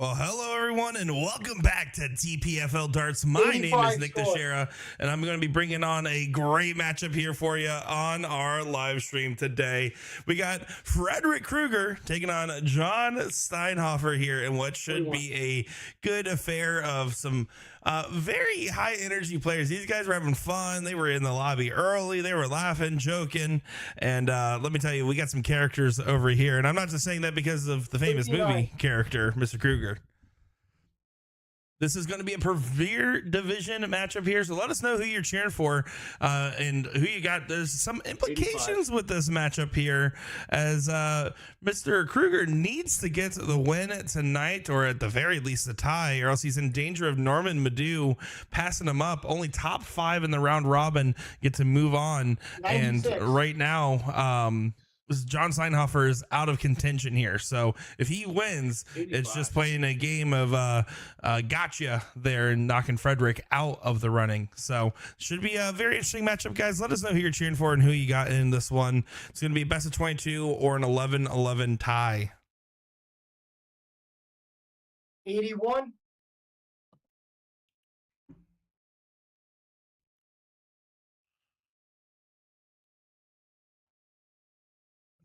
Well, hello everyone, and welcome back to DPFL Darts. My name is 85 Nick score. Teixeira, and I'm going to be bringing on a great matchup here for you on our live stream today. We got Frederick Krueger taking on John Steinhofer here in what should be a good affair of some very high energy players. These guys were having fun. They were in the lobby early. They were laughing, joking, and let me tell you, we got some characters over here. And I'm not just saying that because of the famous 59. movie character, Mr. Krueger. This is going to be a Premier Division matchup here, so let us know who you're cheering for and who you got. There's some implications 85. with this matchup here, as Mr. Krueger needs to get the win tonight, or at the very least a tie, or else he's in danger of Norman Madu passing him up. Only top 5 in the round robin get to move on, 96. and right now, John Steinhofer is out of contention here. So if he wins, 85. it's just playing a game of gotcha there and knocking Frederick out of the running. So should be a very interesting matchup, guys. Let us know who you're cheering for and who you got in this one. It's going to be a best of 22 or an 11-11 tie. 81.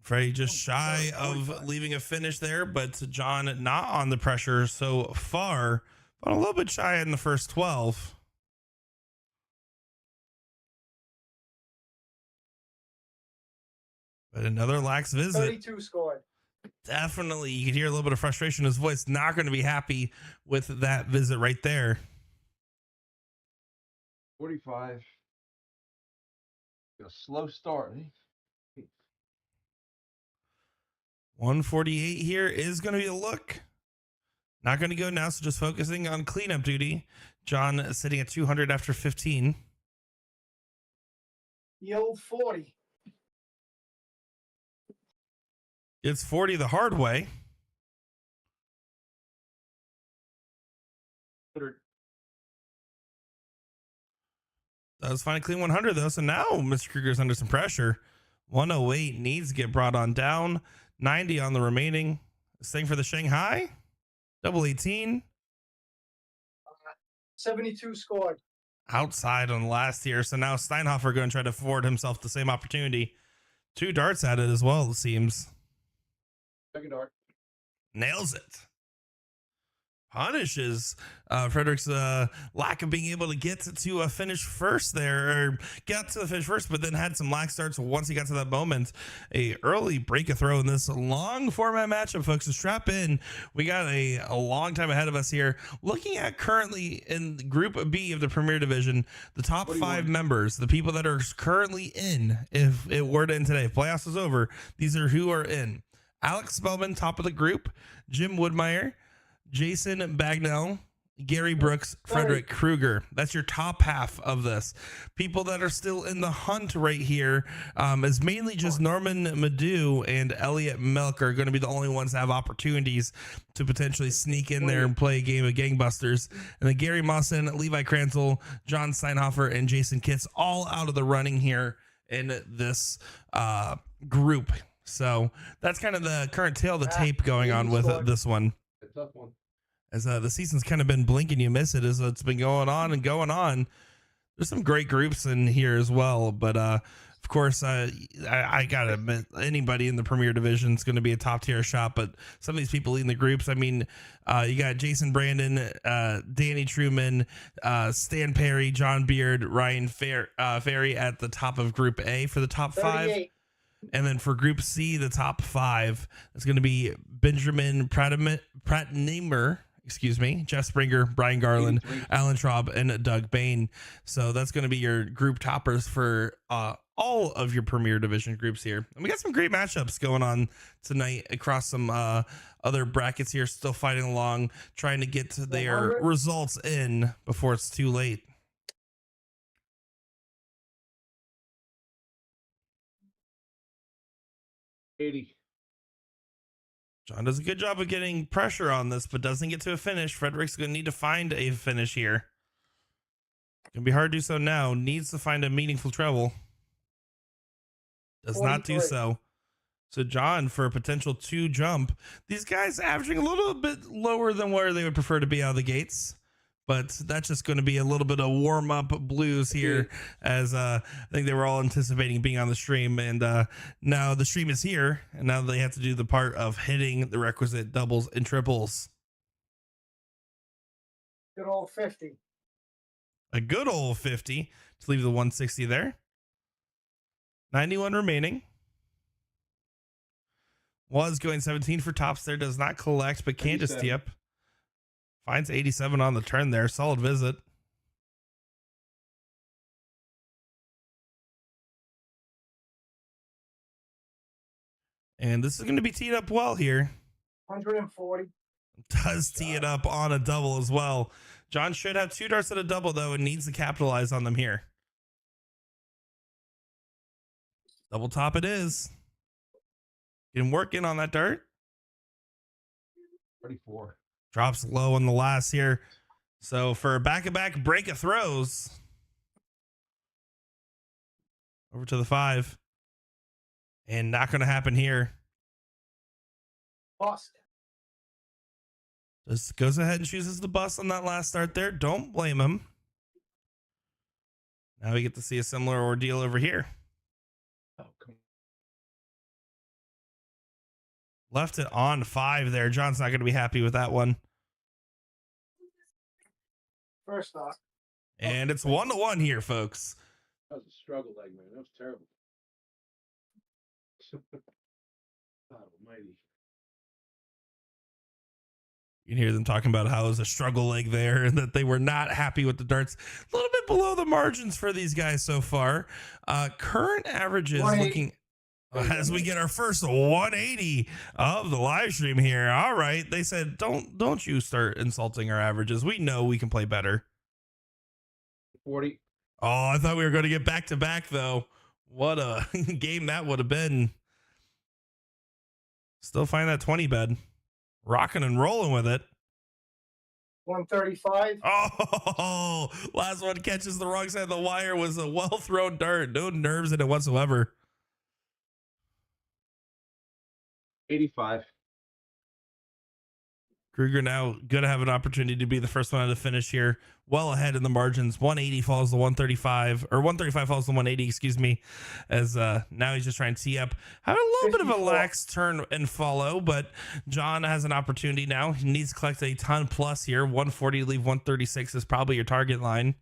Freddie just shy of leaving a finish there, but John not on the pressure so far, but a little bit shy in the first 12. But another lax visit. 32 scored. Definitely, you could hear a little bit of frustration in his voice. Not going to be happy with that visit right there. 45. A slow start. 148 here is going to be a look. Not going to go now, so just focusing on cleanup duty. John sitting at 200 after 15. The old 40. It's 40 the hard way. 100. Does find a clean 100 though, so now Mr. Krueger's under some pressure. 108 needs to get brought on down. 90 on the remaining. Staying for the Shanghai. Double 18. 72 scored. Outside on the last here, so now Steinhofer going to try to afford himself the same opportunity. 2 darts at it as well, it seems. Second dart. Nails it. Punishes Frederick's lack of being able to get to a finish first there, or get to the finish first, but then had some lax starts once he got to that moment. A early break a throw in this long format matchup, folks. So strap in. We got a long time ahead of us here. Looking at currently in Group B of the Premier Division, the top 5 members, the people that are currently in, if it were to end today, if playoffs is over, these are who are in. Alex Spellman, top of the group. Jim Woodmeyer, Jason Bagnell, Gary Brooks, Frederick Krueger. That's your top half of this. People that are still in the hunt right here is mainly just Norman Madu and Elliot Milk are going to be the only ones that have opportunities to potentially sneak in there and play a game of gangbusters. And then Gary Mawson, Levi Kranzel, John Steinhofer, and Jason Kitts all out of the running here in this group. So that's kind of the current tale of the tape going on with this one. A tough one. As the season's kind of been blink and you miss it, as it's been going on and going on. There's some great groups in here as well, but of course, I gotta admit, anybody in the Premier Division is going to be a top tier shot. But some of these people leading the groups, I mean, you got Jason Brandon, Danny Truman, Stan Perry, John Beard, Ryan Ferry at the top of Group A for the top 5. 38. And then for Group C, the top 5 is going to be Benjamin Prattnimer, Jeff Springer, Brian Garland, 83. Alan Traub, and Doug Bain. So that's going to be your group toppers for all of your Premier Division groups here. And we got some great matchups going on tonight across some other brackets here, still fighting along, trying to get to their 100. results in before it's too late. 80. John does a good job of getting pressure on this, but doesn't get to a finish. Frederick's going to need to find a finish here. Going to be hard to do so now. Needs to find a meaningful treble. Does not do 43. so. to John for a potential 2 jump. These guys averaging a little bit lower than where they would prefer to be out of the gates. But that's just going to be a little bit of warm-up blues here, as I think they were all anticipating being on the stream. And now the stream is here, and now they have to do the part of hitting the requisite doubles and triples. Good old 50. A good old 50 to leave the 160 there. 91 remaining. Was going 17 for tops there. Does not collect, but can just tee up. Finds 87 on the turn there. Solid visit. And this is going to be teed up well here. 140. Does tee it up on a double as well. John should have 2 darts at a double, though, and needs to capitalize on them here. Double top it is. Can work in on that dart. 34. Drops low on the last here. So for a back-to-back break of throws. Over to the 5. And not going to happen here. Bust. Just goes ahead and chooses the bust on that last start there. Don't blame him. Now we get to see a similar ordeal over here. Oh, come on. Left it on 5 there. John's not going to be happy with that one. First thought. And it's 1-1 here, folks. That was a struggle leg, man. That was terrible. God almighty. You can hear them talking about how it was a struggle leg there and that they were not happy with the darts. A little bit below the margins for these guys so far. Current averages looking as we get our first 180 of the live stream here. All right. They said, don't you start insulting our averages. We know we can play better. 40. Oh, I thought we were going to get back to back, though. What a game that would have been. Still find that 20 bed. Rocking and rolling with it. 135. Oh, last one catches the wrong side of the wire. Was a well thrown dart. No nerves in it whatsoever. 85. Krueger now going to have an opportunity to be the first one to finish here. Well ahead in the margins. 180 follows the 135, or 135 follows the 180, excuse me. As now he's just trying to tee up. Having a little 54. Bit of a lax turn and follow, but John has an opportunity now. He needs to collect a ton plus here. 140 to leave 136 is probably your target line.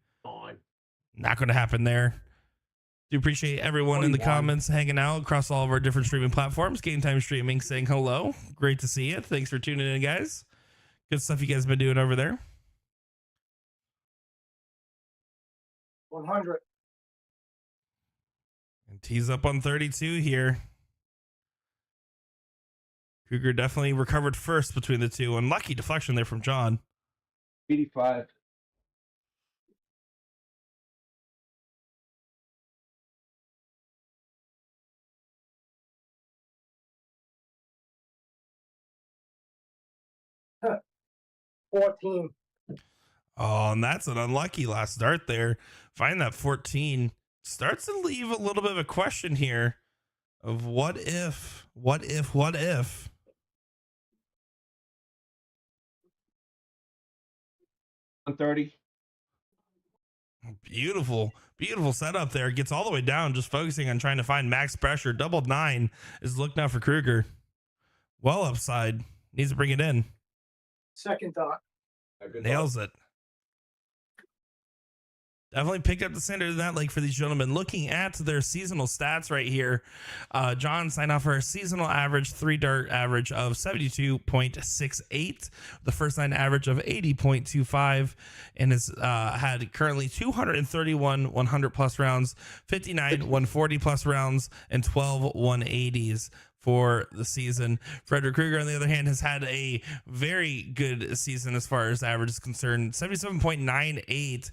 Not going to happen there. Do appreciate everyone 21. In the comments hanging out across all of our different streaming platforms. Game Time Streaming saying hello. Great to see you. Thanks for tuning in, guys. Good stuff you guys have been doing over there. 100. And tees up on 32 here. Krueger definitely recovered first between the two. Unlucky deflection there from John. 85. Huh. 14. Oh, and that's an unlucky last start there. Find that 14 starts to leave a little bit of a question here of what if. 130. Beautiful setup there. Gets all the way down, just focusing on trying to find max pressure. Double 9 is look now for Krueger. Well upside. Needs to bring it in. Second thought. Nails it. Definitely picked up the standard of that leg for these gentlemen. Looking at their seasonal stats right here, John Steinhofer, a seasonal average, 3 dart average of 72.68, the first 9 average of 80.25, and has had currently 231 100 plus rounds, 59 140 plus rounds, and 12 180s for the season. Frederick Krueger, on the other hand, has had a very good season as far as average is concerned. 77.98,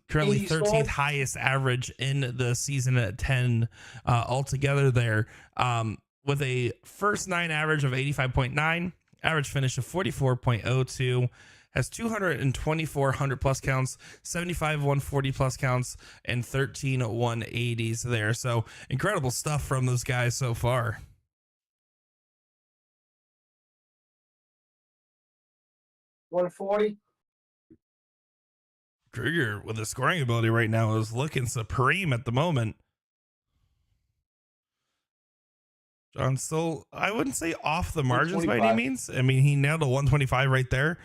currently 13th highest average in the season at 10 altogether there, with a first 9 average of 85.9, average finish of 44.02, has 224 100 plus counts, 75 140 plus counts, and 13 180s there. So incredible stuff from those guys so far. 140. Krueger with his scoring ability right now is looking supreme at the moment. John still, I wouldn't say off the margins by any 125. means. I mean, he nailed a 125 right there.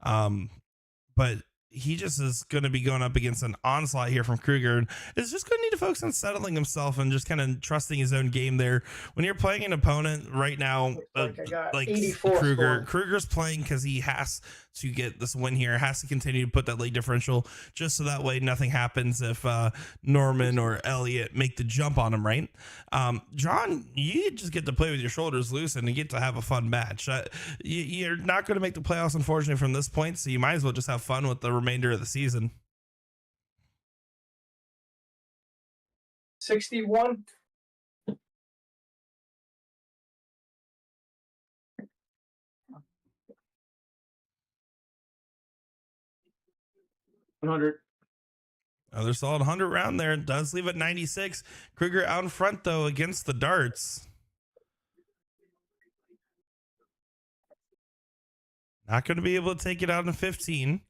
But he just is going to be going up against an onslaught here from Krueger, and is just going to need to focus on settling himself and just kind of trusting his own game there. When you're playing an opponent right now, Looks like I got like 84 Krueger, scored. Krueger's playing because he has to get this win here, has to continue to put that late differential just so that way nothing happens if Norman or Elliot make the jump on him, right? John, you just get to play with your shoulders loose and you get to have a fun match. You're not going to make the playoffs, unfortunately, from this point, so you might as well just have fun with the remainder of the season. 61. Another solid 100 round there. It does leave at 96. Krueger out in front, though, against the darts. Not going to be able to take it out in 15.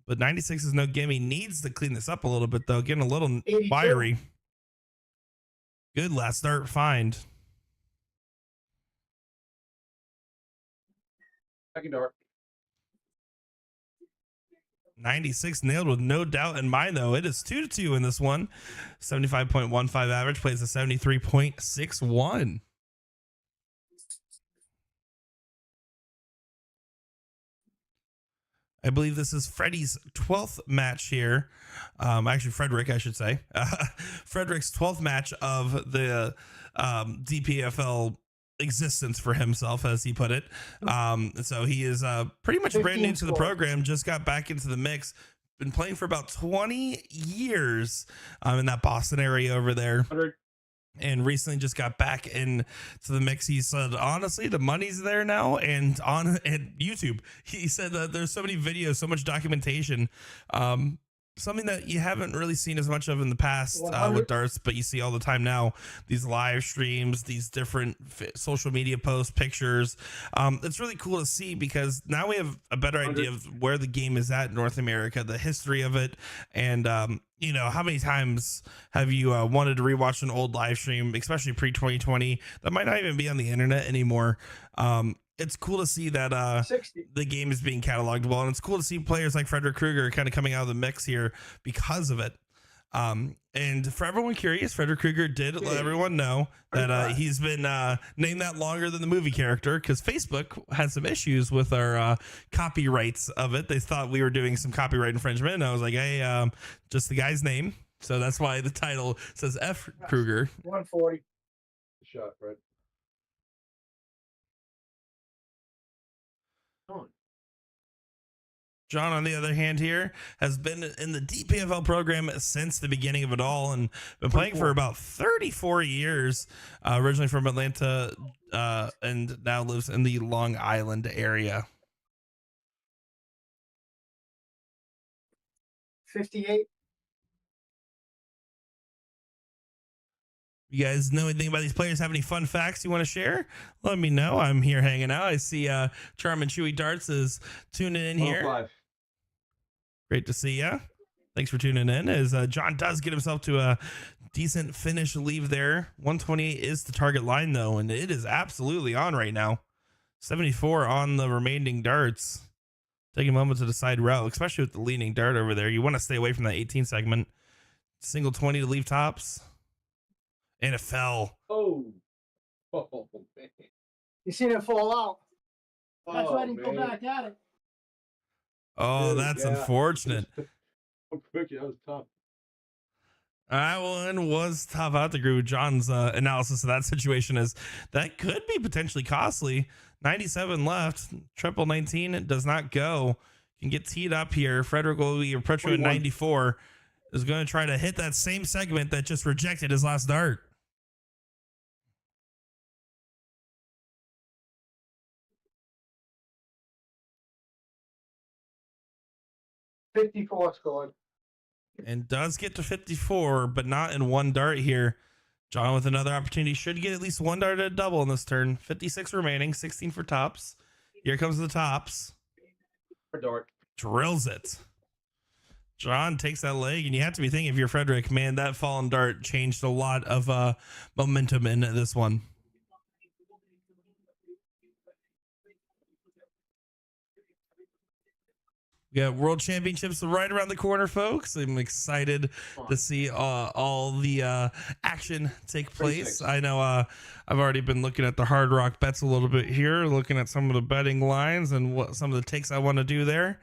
But 96 is no gimme. Needs to clean this up a little bit, though. Getting a little 82. wiry. Good last start find. Second dart. 96 nailed with no doubt in mind, though. It is 2-2 in this one. 75.15 average, plays a 73.61. I believe this is Freddie's 12th match here. Actually, Frederick, I should say. Frederick's 12th match of the DPFL existence for himself, as he put it. So he is pretty much brand new to the program, just got back into the mix. Been playing for about 20 years in that Boston area over there. 100. And recently just got back into the mix. He said, honestly, the money's there now. And on YouTube, he said that there's so many videos, so much documentation. Something that you haven't really seen as much of in the past with darts, but you see all the time now, these live streams, these different social media posts, pictures. It's really cool to see because now we have a better idea of where the game is at in North America, the history of it. And, you know, how many times have you wanted to rewatch an old live stream, especially pre-2020, that might not even be on the internet anymore? It's cool to see that the game is being cataloged well, and it's cool to see players like Frederick Krueger kind of coming out of the mix here because of it. And for everyone curious, Frederick Krueger did let everyone know that he's been named that longer than the movie character because Facebook had some issues with our copyrights of it. They thought we were doing some copyright infringement, and I was like, hey, just the guy's name. So that's why the title says F. Krueger. 140. Shot, Fred. John, on the other hand, here has been in the DPFL program since the beginning of it all and been playing for about 34 years, originally from Atlanta, and now lives in the Long Island area. 58. You guys know anything about these players? Have any fun facts you want to share? Let me know. I'm here hanging out. I see Charmin Chewy Darts is tuning in here. 105. Great to see ya. Thanks for tuning in. As John does get himself to a decent finish leave there. 128 is the target line, though, and it is absolutely on right now. 74 on the remaining darts. Taking a moment to decide route, especially with the leaning dart over there. You want to stay away from that 18 segment. Single 20 to leave tops. And it fell. Oh, man. You seen it fall out. That's why I didn't man. go back at it. Oh, Dude, that's yeah. unfortunate. That was tough. That one was tough. I have to agree with John's analysis of that situation is that could be potentially costly. 97 left. Triple 19 it does not go. Can get teed up here. Frederick will be approaching at 94. Is going to try to hit that same segment that just rejected his last dart. $54 scored. And does get to 54, but not in one dart here. John with another opportunity should get at least one dart at a double in this turn. 56 remaining, 16 for tops. Here comes the tops. For dart. Drills it. John takes that leg, and you have to be thinking, if you're Frederick, man, that fallen dart changed a lot of momentum in this one. We got World Championships right around the corner, folks. I'm excited to see all the action take place. 26. I know I've already been looking at the Hard Rock bets a little bit here, looking at some of the betting lines and what some of the takes I want to do there.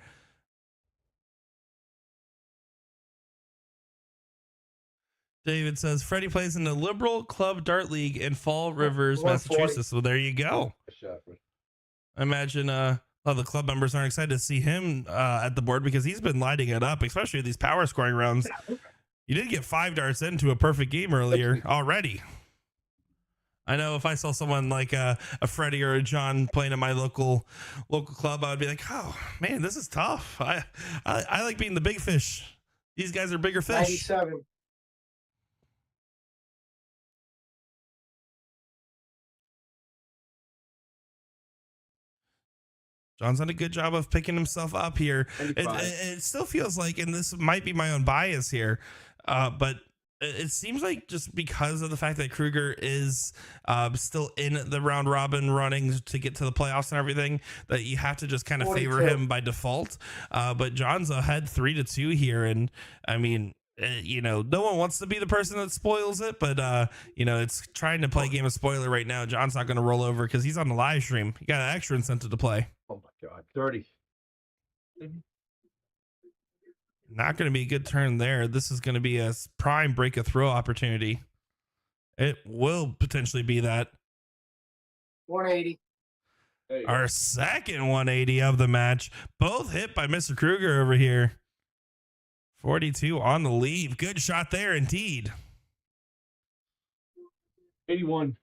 David says Freddie plays in the Liberal Club Dart League in Fall Rivers, 140. Massachusetts. So there you go. Nice shot, Fred. I imagine a lot of the club members aren't excited to see him at the board because he's been lighting it up, especially these power scoring rounds. You did get 5 darts into a perfect game earlier already. I know if I saw someone like a Freddie or a John playing at my local club, I would be like, oh man, this is tough. I like being the big fish. These guys are bigger fish. 97. John's done a good job of picking himself up here. It still feels like, and this might be my own bias here, but it seems like just because of the fact that Krueger is still in the round robin running to get to the playoffs and everything, that you have to just kind of favor 42. him by default. But John's ahead 3-2 here, and I mean, no one wants to be the person that spoils it, but it's trying to play a game of spoiler right now. John's not going to roll over because he's on the live stream. He got an extra incentive to play. Oh my God. 30. Not going to be a good turn there. This is going to be a prime break a throw opportunity. It will potentially be that. 180. There you Our second 180 of the match. Both hit by Mr. Krueger over here. 42 on the lead. Good shot there indeed. go. 81.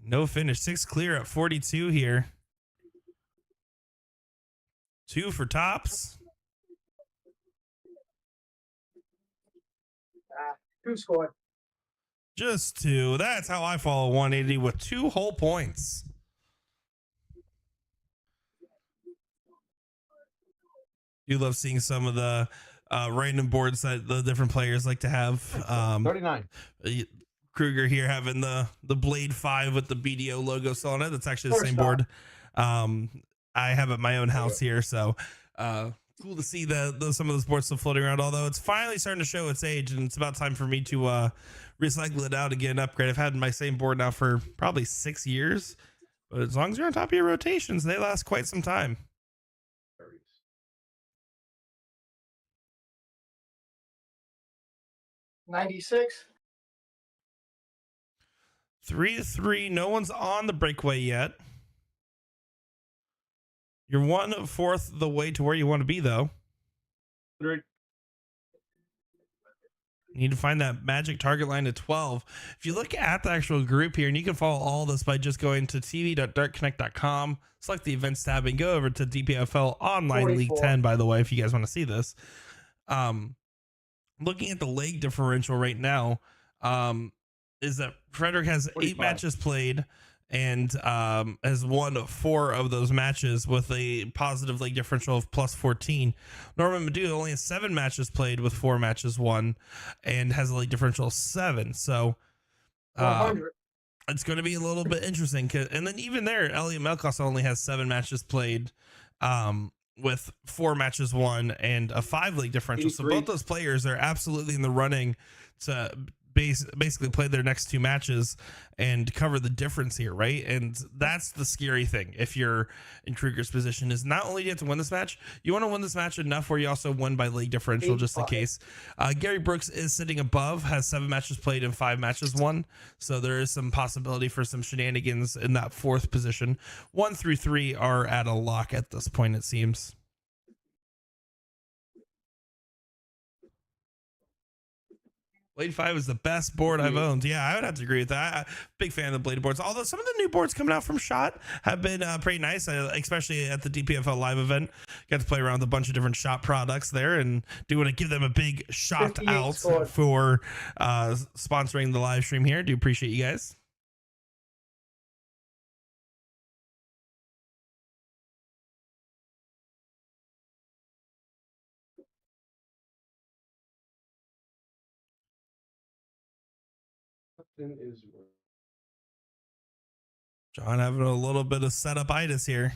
No finish. 6 clear at 42 here. 2 for tops. 2 scored. Just 2. That's how I follow 180 with 2 whole points. You love seeing some of the random boards that the different players like to have. 39. Krueger here having the Blade 5 with the BDO logo still on it. That's actually the First same off. board I have at my own house here. So cool to see some of those boards still floating around, although it's finally starting to show its age, and it's about time for me to recycle it out and get an upgrade. I've had my same board now for probably 6 years, but as long as you're on top of your rotations, they last quite some time. 30s. 96. 3-3. No one's on the breakaway yet. You're 1/4 the way to where you want to be, though. 100. You need to find that magic target line at 12. If you look at the actual group here, and you can follow all this by just going to tv.dartconnect.com, select the events tab, and go over to DPFL Online 44. League 10, by the way, if you guys want to see this. Looking at the leg differential right now, is that Frederick has 8 45. matches played and has won 4 of those matches with a positive leg differential of plus 14. Norman Madu only has 7 matches played with 4 matches won and has a leg differential of 7. So 100. it's going to be a little bit interesting. And then even there, Elliot Melkos only has 7 matches played with 4 matches won and a 5 leg differential. 83. So both those players are absolutely in the running to basically play their next 2 matches and cover the difference here, right? And that's the scary thing. If you're in Krueger's position, is not only do you have to win this match, you want to win this match enough where you also win by league differential, just in 85. case. Gary Brooks is sitting above, has 7 matches played and 5 matches won, so there is some possibility for some shenanigans in that 4th position. 1 through 3 are at a lock at this point, it seems. Blade 5 is the best board I've owned. Yeah, I would have to agree with that. Big fan of the Blade boards. Although some of the new boards coming out from Shot have been pretty nice, especially at the DPFL live event. Got to play around with a bunch of different Shot products there, and do want to give them a big shout 58 out scored. for sponsoring the live stream here. Do appreciate you guys. Then is John having a little bit of setup-itis here.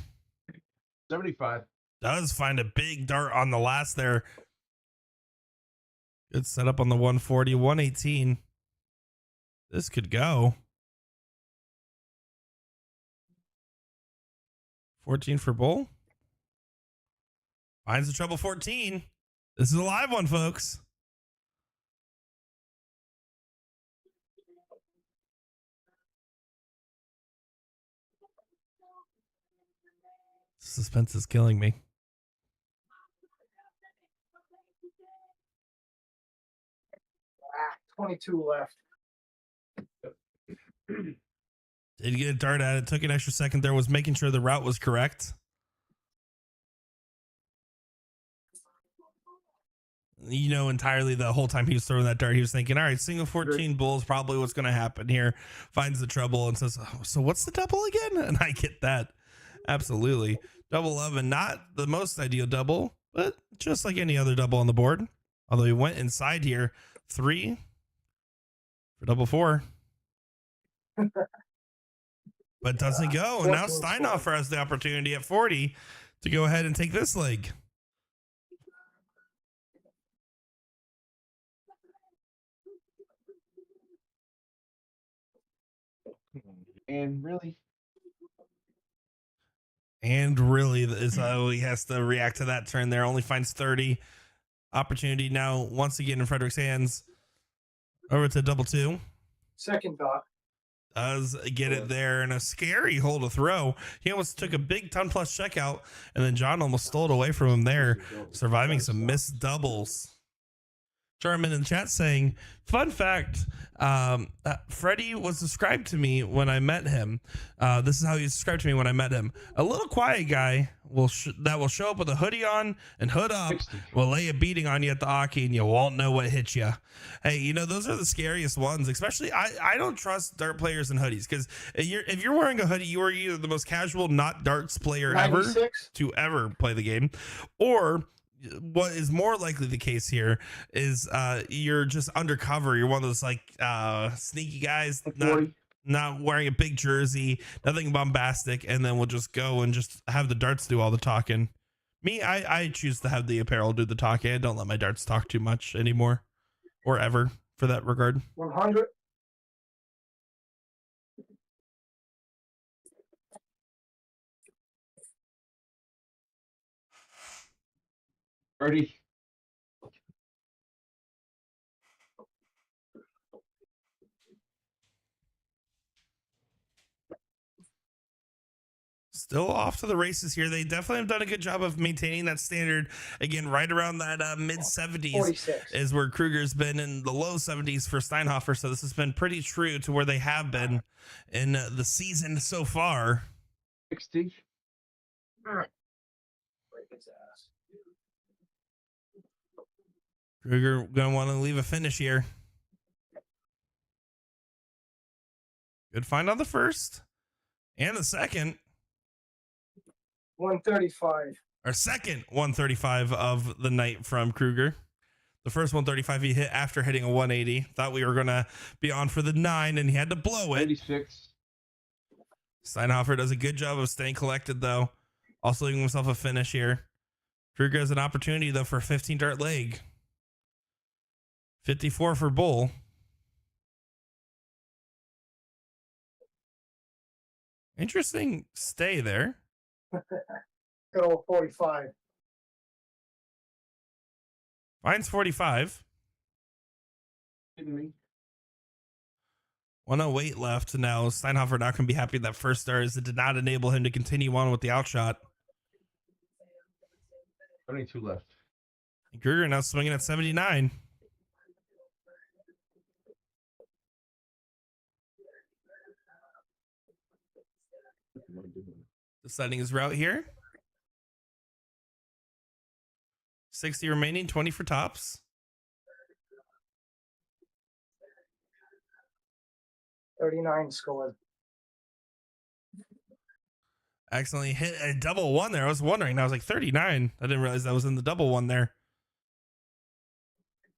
75. Does find a big dart on the last there. Good setup on the 140, 118. This could go. 14 for bull. Finds the treble 14. This is a live one, folks. Suspense is killing me. Ah, 22 left. Did get a dart at it. Took an extra second there. Was making sure the route was correct. You know, entirely the whole time he was throwing that dart, he was thinking, all right, single 14 bull is probably what's going to happen here. Finds the treble and says, oh, so what's the double again? And I get that. Absolutely. Double 11, not the most ideal double, but just like any other double on the board. Although he went inside here, 3 for double 4. But doesn't go. And now Steinhofer has the opportunity at 40 to go ahead and take this leg. And really is how he has to react to that turn there. Only finds 30. Opportunity now once again in Frederick's hands. Over to double 2. Second dot. Does get it there in a scary hole to throw. He almost took a big ton plus checkout, and then John almost stole it away from him there, surviving some missed doubles. Jarman in the chat saying, fun fact, Freddie was described to me when I met him. This is how he was described to me when I met him. A little quiet guy that will show up with a hoodie on and hood up, will lay a beating on you at the hockey and you won't know what hit you. Hey, you know, those are the scariest ones, especially I don't trust dart players in hoodies because if you're wearing a hoodie, you are either the most casual, not darts player 96? ever to ever play the game, or what is more likely the case here is you're just undercover. You're one of those like sneaky guys, not wearing a big jersey, nothing bombastic, and then we'll just go and just have the darts do all the talking. Me, I choose to have the apparel do the talking. I don't let my darts talk too much anymore, or ever for that regard. 100. Birdie. Still off to the races here. They definitely have done a good job of maintaining that standard. Again, right around that mid 70s 46. is where Krueger's been, in the low 70s for Steinhofer. So this has been pretty true to where they have been in the season so far. 60. Break his ass. Krueger gonna want to leave a finish here. Good find on the first and the second. 135. Our second 135 of the night from Krueger. The first 135 he hit after hitting a 180. Thought we were gonna be on for the 9, and he had to blow it. 86. Steinhofer does a good job of staying collected, though. Also leaving himself a finish here. Krueger has an opportunity, though, for a 15 dart leg. 54 for bull. Interesting stay there. Good old 45. Finds 45. Kidding me? 108 left. Now Steinhofer not going to be happy that first star, as it did not enable him to continue on with the outshot. 72 left. Krueger now swinging at 79. Deciding his route here. 60 remaining, 20 for tops. 39 scored. Accidentally hit a double one there. I was wondering. I was like 39. I didn't realize that was in the double one there.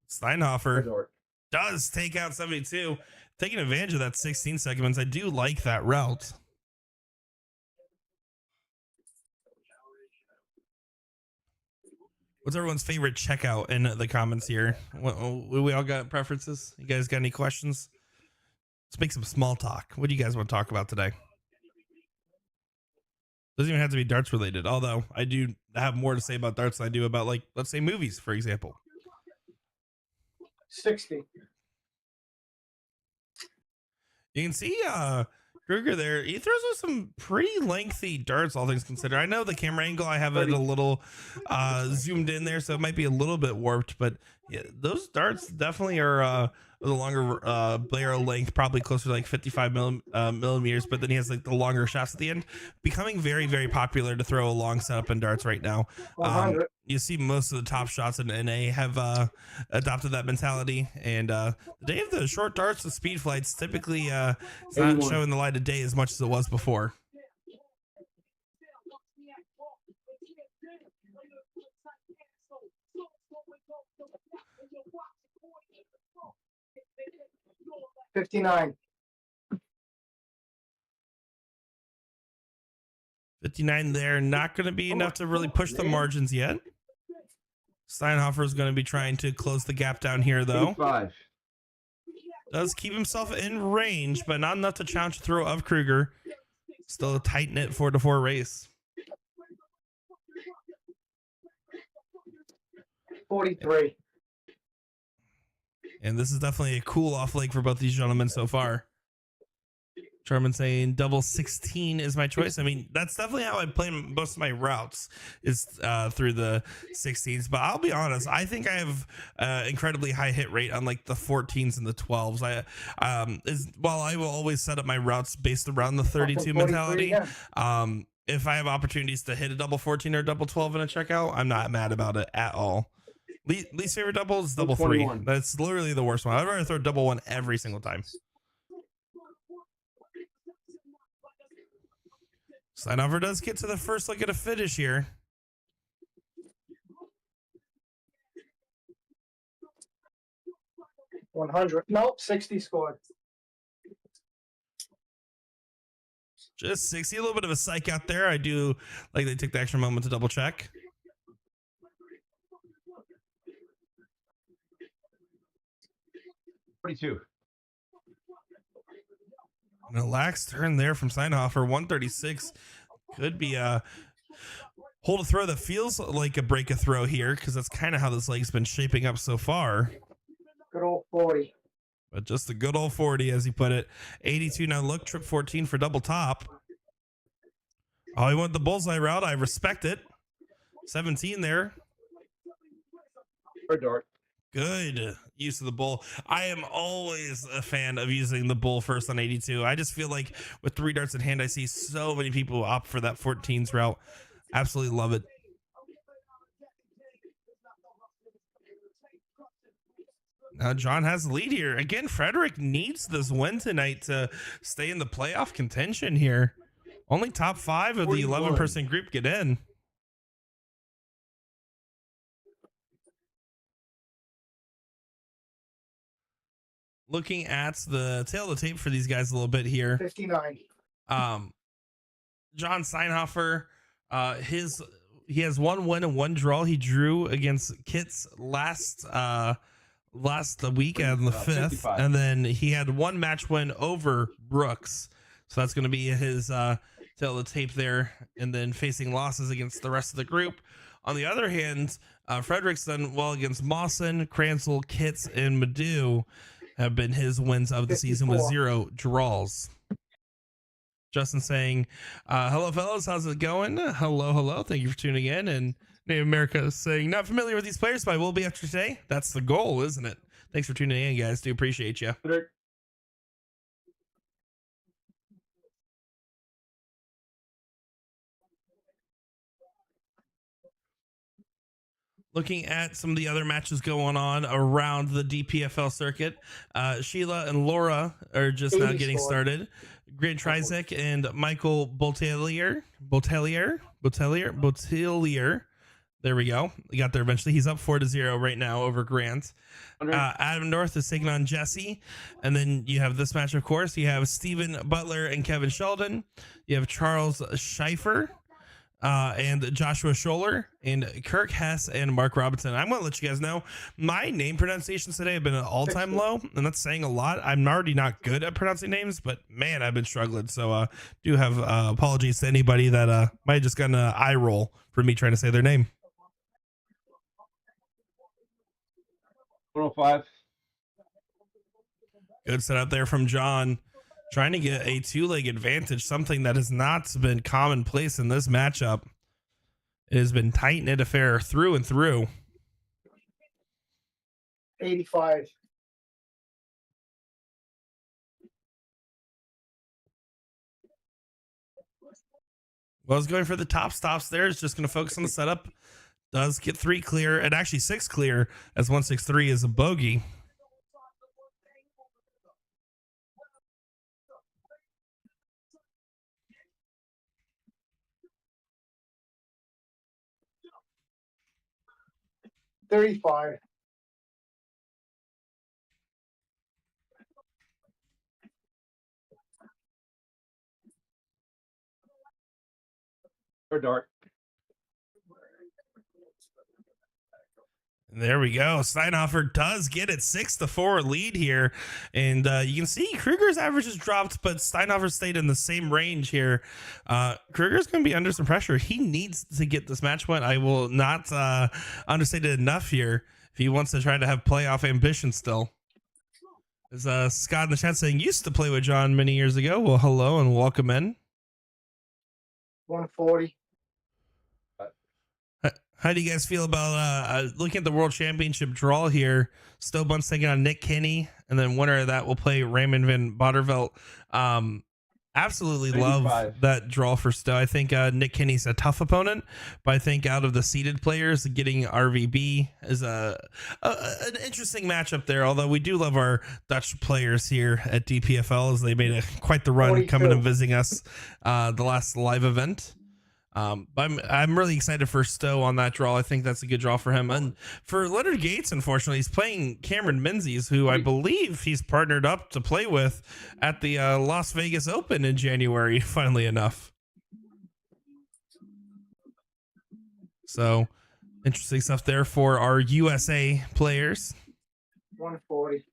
Steinhofer does take out 72. taking advantage of that 16 segments. I do like that route. What's everyone's favorite checkout in the comments here? We all got preferences? You guys got any questions? Let's make some small talk. What do you guys want to talk about today? Doesn't even have to be darts related, although I do have more to say about darts than I do about, like, let's say movies, for example. 60. You can see Krueger there. He throws with some pretty lengthy darts, all things considered. I know the camera angle, I have it a little zoomed in there, so it might be a little bit warped, but yeah, those darts definitely are the longer barrel length, probably closer to like 55 millimeters, but then he has like the longer shafts at the end, becoming very, very popular to throw a long setup in darts right now. You see most of the top shots in NA have adopted that mentality, and the day of the short darts, the speed flights, typically it's not showing the light of day as much as it was before. $59. 59 there, not going to be enough to really push the margins yet. Steinhofer is going to be trying to close the gap down here, though. 85. Does keep himself in range, but not enough to challenge the throw of Krueger. Still a tight-knit 4-4 race. 43. And this is definitely a cool-off leg for both these gentlemen so far. Charmin saying double 16 is my choice. I mean, that's definitely how I play most of my routes, is through the 16s. But I'll be honest, I think I have incredibly high hit rate on like the 14s and the 12s. While I will always set up my routes based around the 32 mentality, if I have opportunities to hit a double 14 or double 12 in a checkout, I'm not mad about it at all. Least favorite double is double 3. That's literally the worst one. I'd rather throw double 1 every single time. Steinhofer does get to the first look at a finish here. $100. Nope, 60 scored. Just 60. A little bit of a psych out there. I do like they took the extra moment to double check. $42. And a lax turn there from Steinhofer. 136 could be a hold a throw that feels like a break a throw here, because that's kind of how this leg's been shaping up so far. Good old 40. But just a good old 40, as he put it. 82 now look, trip 14 for double top. Oh, he went the bullseye route. I respect it. 17 there. For dart. Good use of the bull. I am always a fan of using the bull first on 82. I just feel like with 3 darts in hand, I see so many people opt for that 14s route. Absolutely love it. Now John has the lead here. Again, Frederick needs this win tonight to stay in the playoff contention here. Only top 5 of the 11-person group get in. Looking at the tail of the tape for these guys a little bit here. 59. John Steinhofer, he has 1 win and 1 draw. He drew against Kits last week on the 5th, 55. and then he had 1 match win over Brooks. So that's going to be his tail of the tape there, and then facing losses against the rest of the group. On the other hand, Frederick's done well against Mawson, Cransel, Kits, and Madu. Have been his wins of the 54. season with 0 draws. Justin saying, hello fellas, how's it going? Hello. Thank you for tuning in. And Native America is saying, not familiar with these players, but I will be after today. That's the goal, isn't it? Thanks for tuning in, guys. Do appreciate you. Looking at some of the other matches going on around the DPFL circuit, Sheila and Laura are just now getting started. Grant Trizek and Michael Botelier There we go. We got there eventually. He's up 4-0 right now over Grant. Adam North is taking on Jesse. And then you have this match, of course. You have Steven Butler and Kevin Sheldon. You have Charles Schaefer and Joshua Scholler and Kirk Hess and Mark Robinson. I'm going to let you guys know my name pronunciations today have been an all-time low, and that's saying a lot. I'm already not good at pronouncing names, but man, I've been struggling. So do have apologies to anybody that might have just gotten an eye roll for me trying to say their name. 105. Good setup there from John, trying to get a two-leg advantage, something that has not been commonplace in this matchup. It has been tight-knit affair through and through. 85. Well, it's going for the top stops there. It's just going to focus on the setup. Does get 3 clear, and actually 6 clear, as 163 is a bogey. $35. Or dark. There we go. Steinhofer does get it 6-4 lead here. And you can see Krueger's average has dropped, but Steinhofer stayed in the same range here. Krueger's going to be under some pressure. He needs to get this match win. I will not understate it enough here if he wants to try to have playoff ambition still. Is Scott in the chat saying, used to play with John many years ago. Well, hello and welcome in. 140. How do you guys feel about looking at the World Championship draw here? Stobun's taking on Nick Kinney, and then winner of that will play Raymond van Botervelt. Absolutely 95. love that draw for Stowe. I think Nick Kinney's a tough opponent, but I think out of the seeded players, getting RVB is an interesting matchup there. Although we do love our Dutch players here at DPFL, as they made quite the run 42. coming and visiting us the last live event. But I'm really excited for Stowe on that draw. I think that's a good draw for him. And for Leonard Gates, unfortunately, he's playing Cameron Menzies, who I believe he's partnered up to play with at the Las Vegas Open in January, funnily enough. So interesting stuff there for our USA players. 140.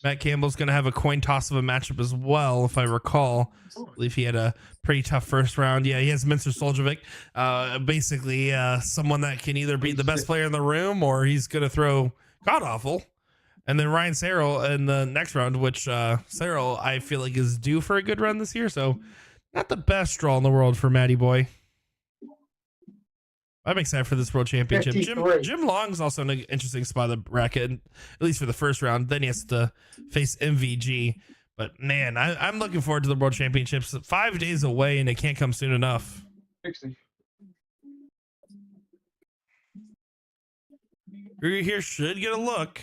Matt Campbell's going to have a coin toss of a matchup as well, if I recall. I believe he had a pretty tough first round. Yeah, he has Mincer Soljovic, basically someone that can either be the best player in the room or he's going to throw god-awful. And then Ryan Searle in the next round, which Searle, I feel like, is due for a good run this year. So not the best draw in the world for Matty Boy. I'm excited for this World Championship. Jim Long's also in an interesting spot of the bracket, at least for the first round. Then he has to face MVG. But, man, I'm looking forward to the World Championships. 5 days away, and it can't come soon enough. 60. Krueger here should get a look.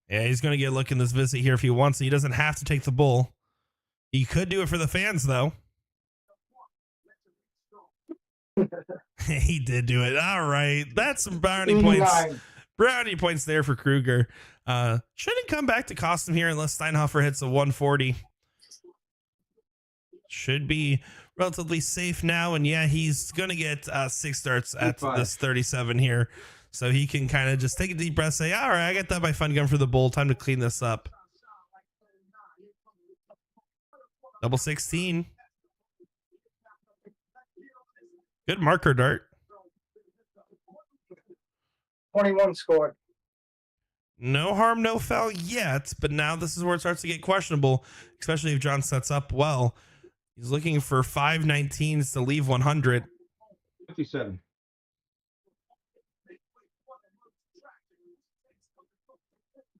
Yeah, he's going to get a look in this visit here if he wants. He doesn't have to take the bull. He could do it for the fans, though. He did do it. All right. That's some brownie points. Brownie points there for Krueger. Shouldn't come back to cost him here unless Steinhofer hits a 140. Should be relatively safe now. And yeah, he's going to get 6 starts at this 37 here. So he can kind of just take a deep breath, say, all right, I got that by fun gun for the bull. Time to clean this up. Double 16. Good marker dart. 21 scored. No harm, no foul yet, but now this is where it starts to get questionable, especially if John sets up well. He's looking for 519s to leave 100. 57.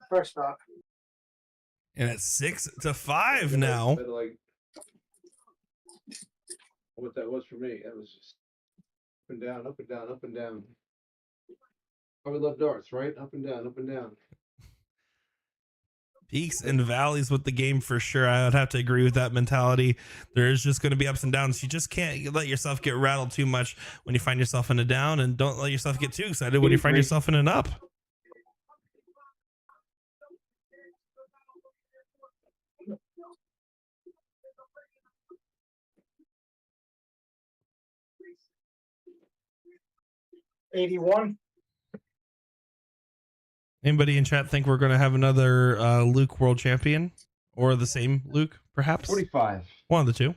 First stop. And it's 6-5 now. Like what that was for me. That was just up and down, up and down, up and down. I would love darts, right? Up and down, up and down. peaks and valleys with the game for sure. I would have to agree with that mentality. There is just going to be ups and downs. You just can't let yourself get rattled too much when you find yourself in a down, and don't let yourself get too excited when you find yourself in an up. $81. Anybody in chat think we're going to have another Luke world champion, or the same Luke, perhaps? 45. One of the two.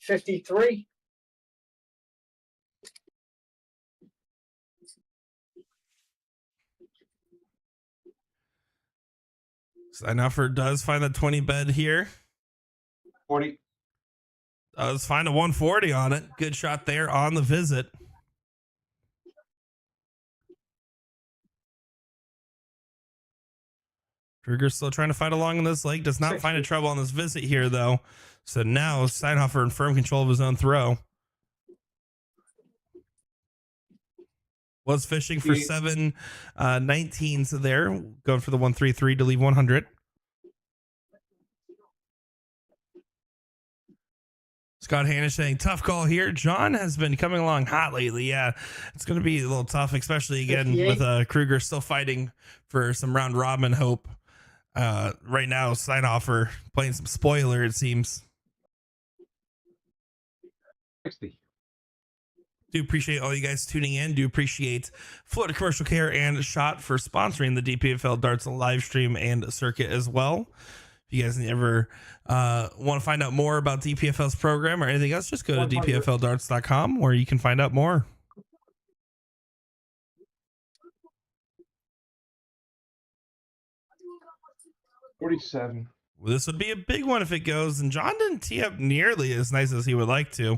$53. Steinhofer does find the 20 bed here. 40. Does find a 140 on it. Good shot there on the visit. Krueger still trying to fight along in this leg. Does not find a trouble on this visit here, though. So now Steinhofer in firm control of his own throw. Was fishing for 719s there. Going for the 133 to leave 100. Scott Hanish saying, tough call here. John has been coming along hot lately. Yeah, it's going to be a little tough, especially again 58. with Krueger still fighting for some round robin hope. Right now, Steinhofer playing some spoiler, it seems. 60. Do appreciate all you guys tuning in. Do appreciate Florida Commercial Care and Shot for sponsoring the DPFL Darts live stream and circuit as well. If you guys ever want to find out more about DPFL's program or anything else, just go to dpfldarts.com where you can find out more. $47. Well, this would be a big one if it goes, and John didn't tee up nearly as nice as he would like to.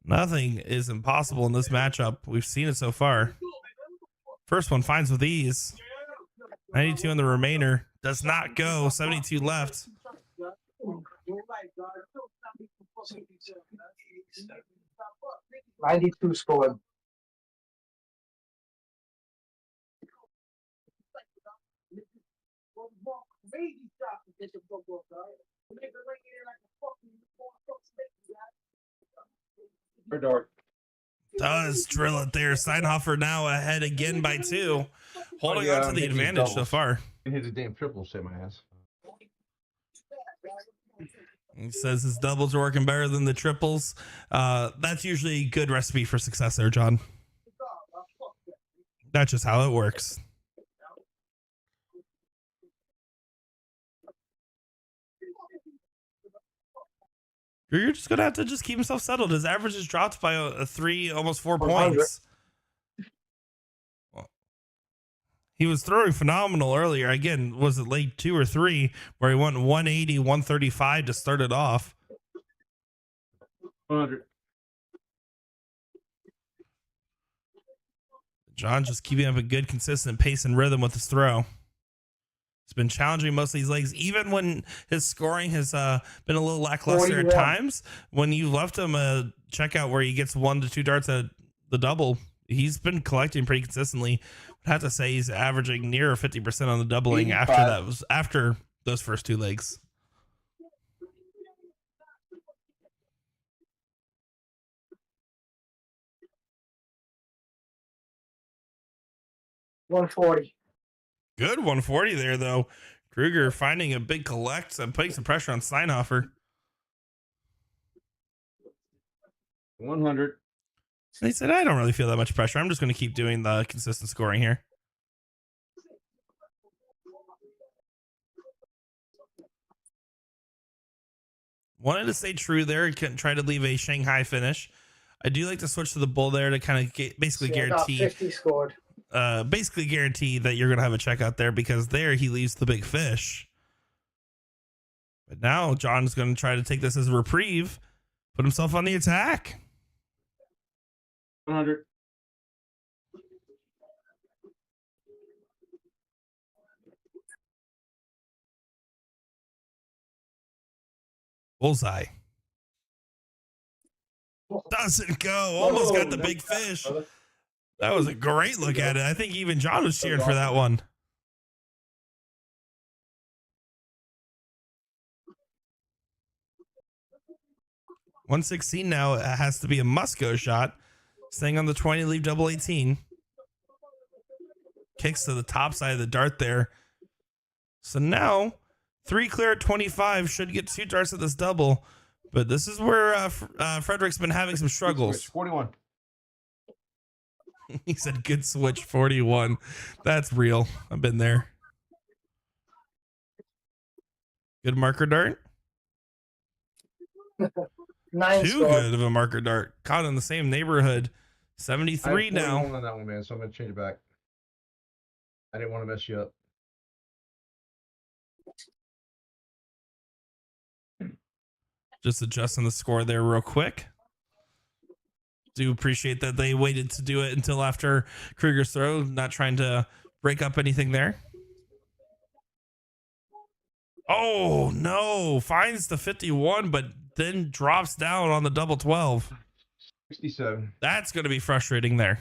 Nothing is impossible in this matchup. We've seen it so far. First one finds with ease. 92 on the remainder. Does not go. 72 left. 92 scored. Or dark. Does drill it there. Steinhofer now ahead again by 2. Holding on to the advantage so far. And hit a damn triple, say my ass. He says his doubles are working better than the triples. That's usually a good recipe for success there, John. That's just how it works. You're just going to have to just keep himself settled. His average has dropped by a 3, almost 4 points. He was throwing phenomenal earlier. Again, was it late 2 or 3 where he went 180, 135 to start it off? 100. John just keeping up a good, consistent pace and rhythm with his throw. It's been challenging most of these legs, even when his scoring has been a little lackluster at times. When you left him a checkout where he gets 1 to 2 darts at the double, he's been collecting pretty consistently. I'd have to say he's averaging near 50% on the doubling 85. after those first 2 legs. $140. Good 140 there, though. Krueger finding a big collect and putting some pressure on Steinhofer. 100. And he said, I don't really feel that much pressure. I'm just going to keep doing the consistent scoring here. Wanted to stay true there. Couldn't try to leave a Shanghai finish. I do like to switch to the bull there to kind of basically guarantee 50 scored. Basically guarantee that you're going to have a checkout there, because there he leaves the big fish. But now John's going to try to take this as a reprieve, put himself on the attack. 100. Bullseye. Doesn't go. Almost got the big fish. That was a great look at it. I think even John was cheering for that one. $116 now. It has to be a must-go shot. Staying on the 20, leave double 18. Kicks to the top side of the dart there. So now 3 clear at 25 should get 2 darts at this double. But this is where Frederick's been having some struggles. 41. He said good switch 41. That's real. I've been there. Good marker dart. 9 Too score. good of a marker dart. Caught in the same neighborhood. 73 now. On that one, man. So I'm gonna change it back. I didn't want to mess you up. Just adjusting the score there real quick. Do appreciate that they waited to do it until after Krueger's throw, not trying to break up anything there. Oh, no. Finds the 51, but then drops down on the double 12. 67. That's going to be frustrating there.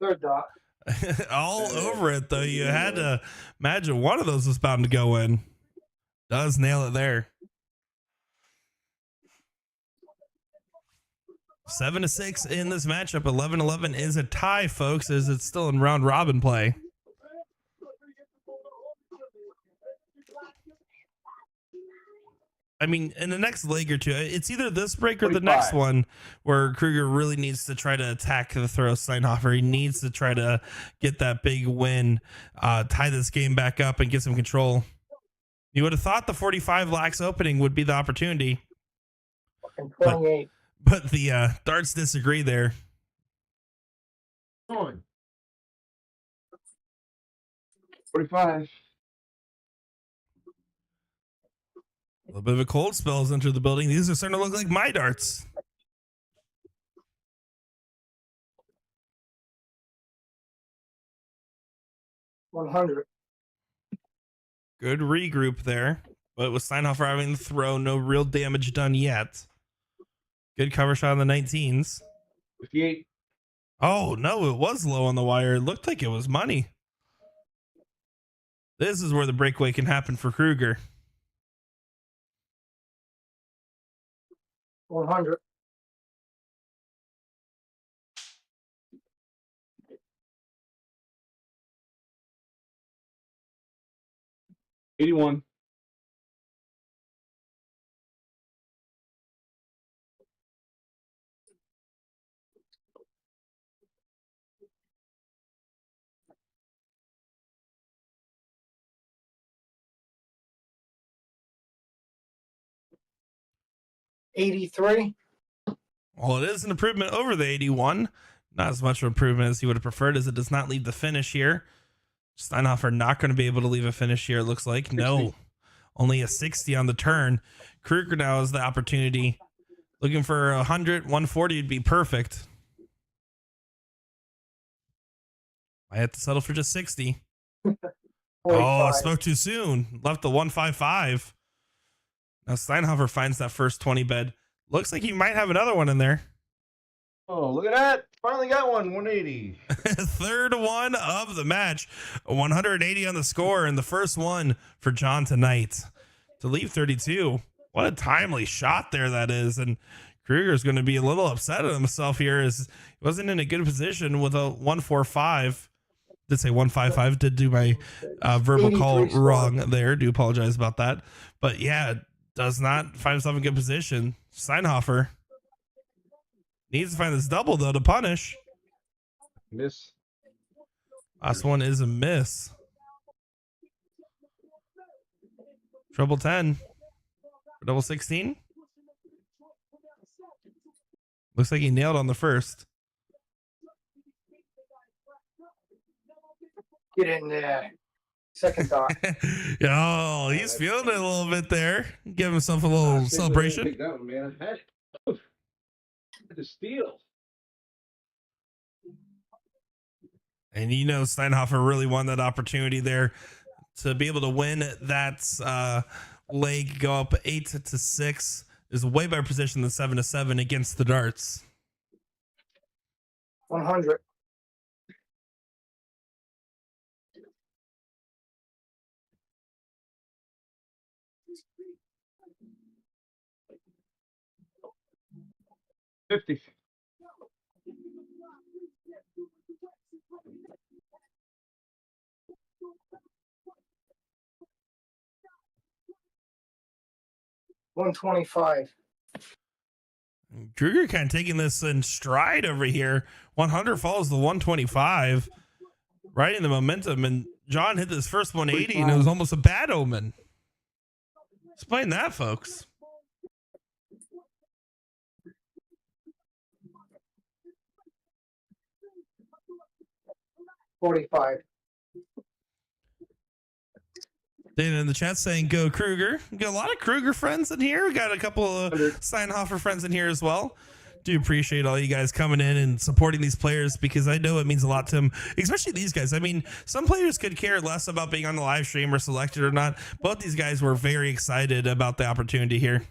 Third dot. All over it, though. You had to imagine one of those was bound to go in. Does nail it there. 7-6 in this matchup. 11-11 is a tie, folks, as it's still in round robin play. I mean, in the next leg or two, it's either this break or the 45. next one where Krueger really needs to try to attack the throw Steinhofer. He needs to try to get that big win, tie this game back up and get some control. You would have thought the 45 lax opening would be the opportunity. Fucking 28. But the darts disagree there. Come on. 45. A little bit of a cold spell has entered the building. These are starting to look like my darts. $100. Good regroup there. But with Steinhofer having the throw, no real damage done yet. Good cover shot on the 19s. 58. Oh, no, it was low on the wire. It looked like it was money. This is where the breakaway can happen for Krueger. 100. $81. $83. Well, it is an improvement over the 81. Not as much of an improvement as he would have preferred, as it does not leave the finish here. Steinhofer not going to be able to leave a finish here, it looks like. 60. No, only a 60 on the turn. Krueger now has the opportunity. Looking for 100, 140 would be perfect. I had to settle for just 60. 45. Oh, spoke too soon. Left the 155. Now Steinhofer finds that first 20 bed. Looks like he might have another one in there. Oh, look at that. Finally got one. 180. Third one of the match. 180 on the score, and the first one for John tonight to leave 32. What a timely shot there that is. And Krueger's going to be a little upset at himself here, as he wasn't in a good position with a 145. Did say 155. Did do my verbal call 83 wrong there. Do apologize about that. But yeah, does not find himself in good position. Steinhofer needs to find this double, though, to punish. Miss. Last one is a miss. Treble 10. For double 16. Looks like he nailed on the first. Get in there. Second dot. Oh, he's feeling it a little bit there. Give himself a little celebration. That one, man. I had it. to steal. And you know, Steinhofer really won that opportunity there to be able to win that leg, go up 8-6. Is way better position than 7-7 against the darts. 100. $50. 125. Krueger kind of taking this in stride over here. 100 follows the 125, right in the momentum. And John hit this first 180, and it was almost a bad omen. Explain that, folks. $45. Dana in the chat saying go Krueger. We got a lot of Krueger friends in here. We got a couple of Steinhofer friends in here as well. Do appreciate all you guys coming in and supporting these players, because I know it means a lot to them, especially these guys. I mean, some players could care less about being on the live stream or selected or not. Both these guys were very excited about the opportunity here.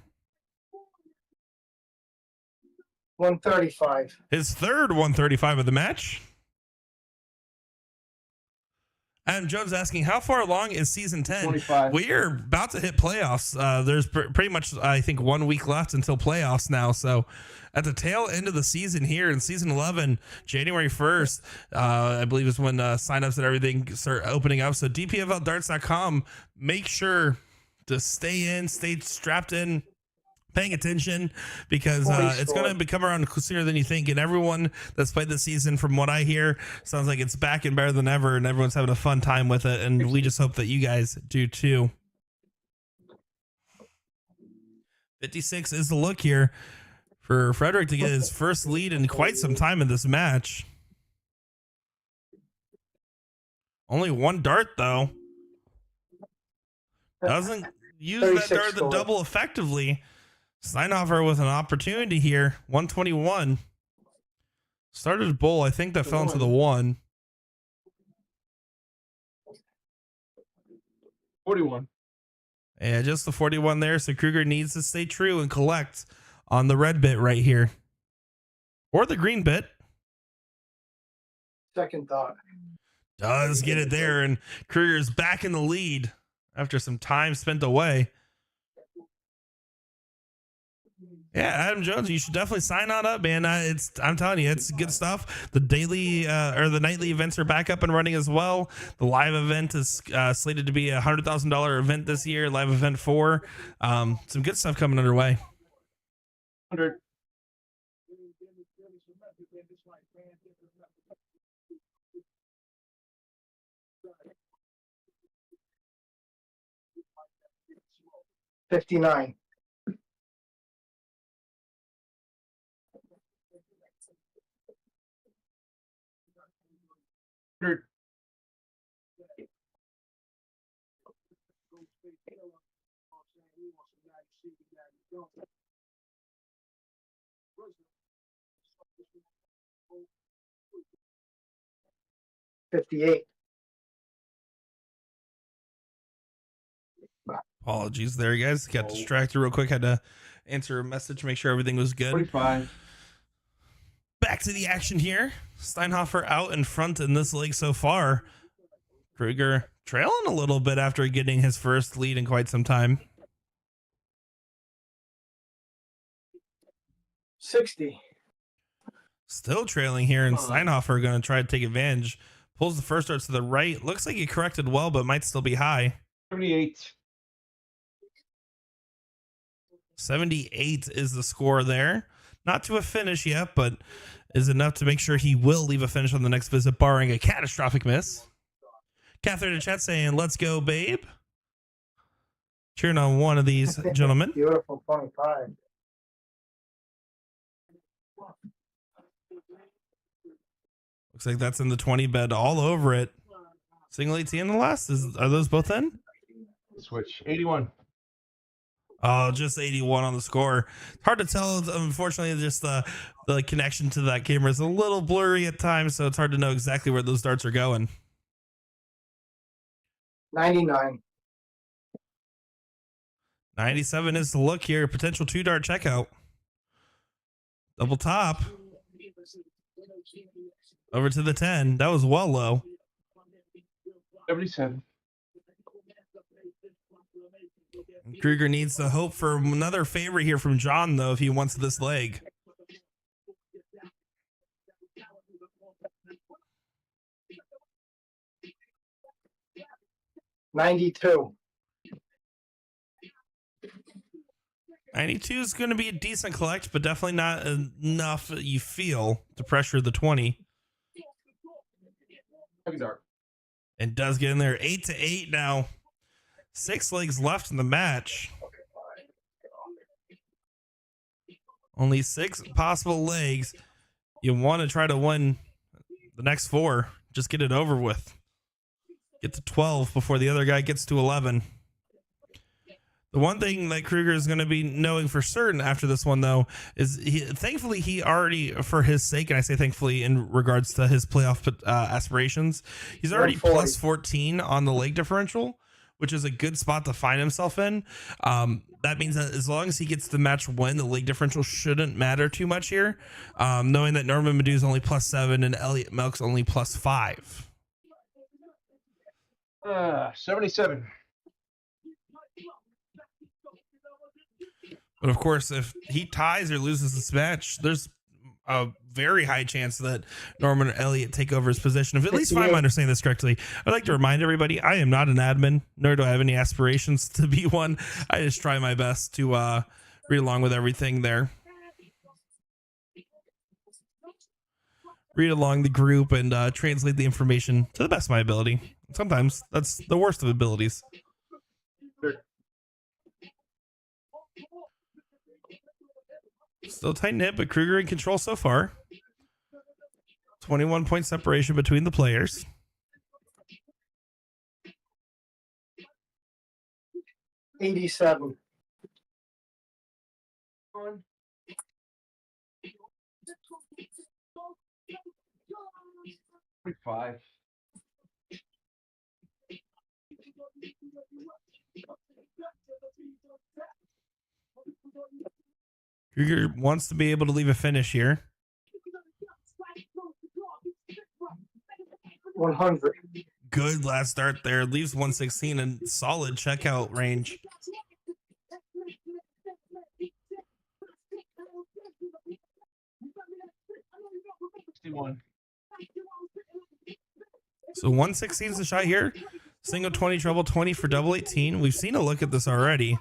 135. His third 135 of the match. Adam Jones asking, how far along is season 10? 25. We are about to hit playoffs. There's pretty much, I think, 1 week left until playoffs now. So at the tail end of the season here in season 11, January 1st, I believe is when signups and everything start opening up. So DPFLdarts.com, make sure to stay strapped in, paying attention, because it's going to come around sooner than you think. And everyone that's played this season, from what I hear, sounds like it's back and better than ever, and everyone's having a fun time with it. And we just hope that you guys do too. 56 is the look here for Frederick to get his first lead in quite some time in this match. Only one dart, though. Doesn't use that dart the double effectively. Steinhofer with an opportunity here. 121. Started a bowl. I think that fell into the 1. 41. Yeah, just the 41 there. So Krueger needs to stay true and collect on the red bit right here. Or the green bit. Second thought. Does get it there. And Krueger's back in the lead after some time spent away. Yeah, Adam Jones, you should definitely sign on up, man. I'm telling you, it's good stuff. The daily or the nightly events are back up and running as well. The live event is slated to be a $100,000 event this year. Live event 4. Some good stuff coming underway. 100. $59. 100. $58. Apologies there, guys. Got distracted real quick. Had to answer a message, make sure everything was good. 45. Back to the action here. Steinhofer out in front in this leg so far. Krueger trailing a little bit after getting his first lead in quite some time. 60. Still trailing here, and Steinhofer going to try to take advantage. Pulls the first dart to the right. Looks like he corrected well, but might still be high. 78. 78 is the score there. Not to a finish yet, but is enough to make sure he will leave a finish on the next visit, barring a catastrophic miss. Catherine in chat saying, let's go, babe. Cheering on one of these gentlemen. Beautiful 25. Looks like that's in the 20 bed all over it. Single AT in the last. Are those both in? Switch. 81. Oh, just 81 on the score. It's hard to tell. Unfortunately, just the connection to that camera is a little blurry at times, so it's hard to know exactly where those darts are going. 99. 97 is the look here. Potential 2-dart checkout. Double top. Over to the 10. That was well low. 77. Krueger needs to hope for another favor here from John, though, if he wants this leg. $92. 92 is going to be a decent collect, but definitely not enough, you feel, to pressure the 20. Second dart. And does get in there. 8-8 now. 6 legs left in the match. Only 6 possible legs. You want to try to win the next 4. Just get it over with. Get to 12 before the other guy gets to 11. The one thing that Krueger is going to be knowing for certain after this one, though, is thankfully he already, for his sake, and I say thankfully in regards to his playoff aspirations, he's already plus 14 on the leg differential, which is a good spot to find himself in. That means that as long as he gets the match win, the league differential shouldn't matter too much here. Knowing that Norman Madu's only plus 7 and Elliot Melk's only plus 5. 77. But of course, if he ties or loses this match, there's a very high chance that Norman or Elliot take over his position. If at least if I'm understanding this correctly, I'd like to remind everybody, I am not an admin, nor do I have any aspirations to be one. I just try my best to read along with everything there. Read along the group and translate the information to the best of my ability. Sometimes that's the worst of abilities. Still tight knit, but Krueger in control so far. 21 point separation between the players. $87. 45. Krueger wants to be able to leave a finish here. 100. Good last start there. Leaves 116 and solid checkout range. So 116 is the shot here. Single 20, treble 20 for double 18. We've seen a look at this already. I